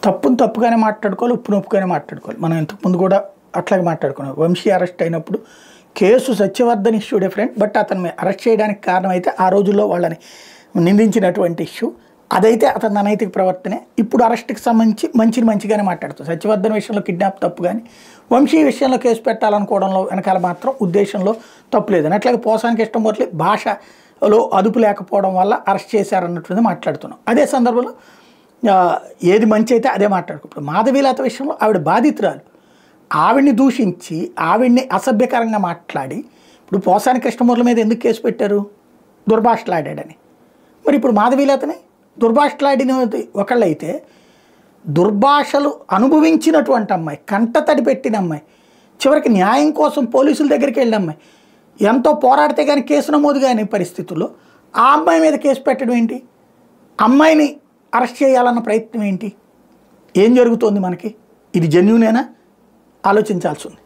తప్పును తప్పుగానే మాట్లాడుకోవాలి, ఉప్పును ఉప్పుగానే మాట్లాడుకోవాలి. మనం ఇంతకుముందు కూడా అట్లాగే మాట్లాడుకున్నాం. వంశీ అరెస్ట్ అయినప్పుడు case Satyavardhan issue different, but అతన్ని అరెస్ట్ చేయడానికి కారణం అయితే ఆ రోజుల్లో వాళ్ళని నిందించినటువంటి ఇష్యూ అదైతే అతని అనైతిక ప్రవర్తనే. ఇప్పుడు అరెస్ట్కి సంబంధించి మంచిగానే మాట్లాడుతుంది. సత్యవర్ధన్ విషయంలో కిడ్నాప్ తప్పు కానీ వంశీ విషయంలో కేసు పెట్టాలనుకోవడంలో వెనకాల మాత్రం ఉద్దేశంలో తప్పు లేదని. అట్లాగే పోసానికి కృష్ణమూర్తి భాషలో అదుపు లేకపోవడం వల్ల అరెస్ట్ చేశారన్నటువంటిది మాట్లాడుతున్నాం. అదే సందర్భంలో ఏది మంచి అయితే అదే మాట్లాడుకుంటాం. మాధవీలత విషయంలో ఆవిడ బాధితురాలు, ఆవిడ్ని దూషించి ఆవిడ్ని అసభ్యకరంగా మాట్లాడి ఇప్పుడు పోసాని కృష్ణమూర్తి మీద ఎందుకు కేసు పెట్టారు? దుర్భాషలాడాడని. మరి ఇప్పుడు మాధవీలతని దుర్భాషలాడినది ఒకళ్ళైతే దుర్భాషలు అనుభవించినటువంటి అమ్మాయి, కంటతడి పెట్టిన అమ్మాయి, చివరికి న్యాయం కోసం పోలీసుల దగ్గరికి వెళ్ళిన అమ్మాయి, ఎంతో పోరాడితే కానీ కేసు నమోదు కాని పరిస్థితుల్లో ఆ అమ్మాయి మీద కేసు పెట్టడం ఏంటి? అమ్మాయిని అరెస్ట్ చేయాలన్న ప్రయత్నం ఏంటి? ఏం జరుగుతోంది మనకి? ఇది జెన్యూనేనా? ఆలోచించాల్సి ఉంది.